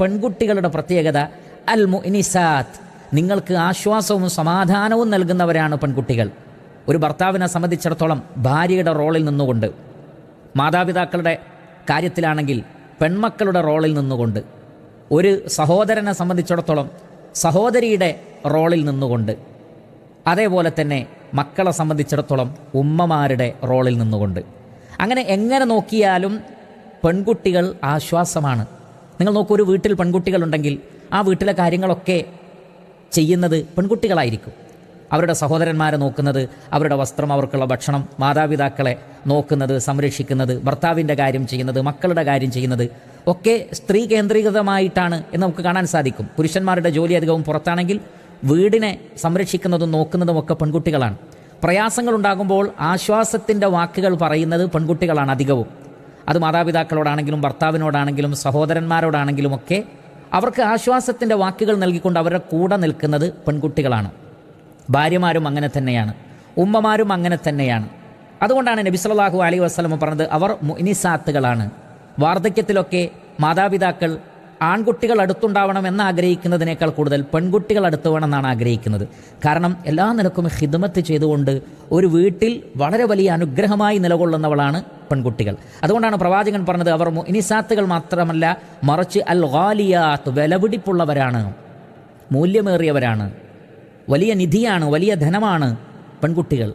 പെൺകുട്ടികളുടെ പ്രത്യേകത അൽ മുഇനിസാത്ത്, നിങ്ങൾക്ക് ആശ്വാസവും സമാധാനവും നൽകുന്നവരാണ് പെൺകുട്ടികൾ. ഒരു ഭർത്താവിനെ സംബന്ധിച്ചിടത്തോളം ഭാര്യയുടെ റോളിൽ നിന്നുകൊണ്ട്, മാതാപിതാക്കളുടെ കാര്യത്തിലാണെങ്കിൽ പെൺമക്കളുടെ റോളിൽ നിന്നുകൊണ്ട്, ഒരു സഹോദരനെ സംബന്ധിച്ചിടത്തോളം സഹോദരിയുടെ റോളിൽ നിന്നുകൊണ്ട്, അതേപോലെ തന്നെ മക്കളെ സംബന്ധിച്ചിടത്തോളം ഉമ്മമാരുടെ റോളിൽ നിന്നുകൊണ്ട്, അങ്ങനെ എങ്ങനെ നോക്കിയാലും പെൺകുട്ടികൾ ആശ്വാസമാണ്. നിങ്ങൾ നോക്കൂ, ഒരു വീട്ടിൽ പെൺകുട്ടികളുണ്ടെങ്കിൽ ആ വീട്ടിലെ കാര്യങ്ങളൊക്കെ ചെയ്യുന്നത് പെൺകുട്ടികളായിരിക്കും. അവരുടെ സഹോദരന്മാരെ നോക്കുന്നത്, അവരുടെ വസ്ത്രം, അവർക്കുള്ള ഭക്ഷണം, മാതാപിതാക്കളെ നോക്കുന്നത്, സംരക്ഷിക്കുന്നത്, ഭർത്താവിൻ്റെ കാര്യം ചെയ്യുന്നത്, മക്കളുടെ കാര്യം ചെയ്യുന്നത് ഒക്കെ സ്ത്രീ കേന്ദ്രീകൃതമായിട്ടാണ് എന്ന് നമുക്ക് കാണാൻ സാധിക്കും. പുരുഷന്മാരുടെ ജോലി അധികവും പുറത്താണെങ്കിൽ വീടിനെ സംരക്ഷിക്കുന്നതും നോക്കുന്നതും ഒക്കെ പെൺകുട്ടികളാണ്. പ്രയാസങ്ങളുണ്ടാകുമ്പോൾ ആശ്വാസത്തിൻ്റെ വാക്കുകൾ പറയുന്നത് പെൺകുട്ടികളാണ് അധികവും. അത് മാതാപിതാക്കളോടാണെങ്കിലും ഭർത്താവിനോടാണെങ്കിലും സഹോദരന്മാരോടാണെങ്കിലും ഒക്കെ അവർക്ക് ആശ്വാസത്തിൻ്റെ വാക്കുകൾ നൽകിക്കൊണ്ട് അവരുടെ കൂടെ നിൽക്കുന്നത് പെൺകുട്ടികളാണ്. ഭാര്യമാരും അങ്ങനെ തന്നെയാണ്, ഉമ്മമാരും അങ്ങനെ തന്നെയാണ്. അതുകൊണ്ടാണ് നബി സല്ലല്ലാഹു അലൈഹി വസല്ലം പറഞ്ഞത് അവർ മുഇനിസാത്തുകളാണ്. വാർദ്ധക്യത്തിലൊക്കെ മാതാപിതാക്കൾ ആൺകുട്ടികൾ അടുത്തുണ്ടാവണം എന്ന് ആഗ്രഹിക്കുന്നതിനേക്കാൾ കൂടുതൽ പെൺകുട്ടികൾ അടുത്ത് വേണമെന്നാണ് ആഗ്രഹിക്കുന്നത്. കാരണം എല്ലാ നിലക്കും ഖിദ്മത്ത് ചെയ്തുകൊണ്ട് ഒരു വീട്ടിൽ വളരെ വലിയ അനുഗ്രഹമായി നിലകൊള്ളുന്നവളാണ് പെൺകുട്ടികൾ. അതുകൊണ്ടാണ് പ്രവാചകൻ പറഞ്ഞത് അവർ മുഇനിസാത്തുകൾ മാത്രമല്ല, മറിച്ച് അൽ ഗാലിയാത്ത്, വിലപിടിപ്പുള്ളവരാണ്, മൂല്യമേറിയവരാണ്, വലിയ നിധിയാണ്, വലിയ ധനമാണ് പെൺകുട്ടികൾ.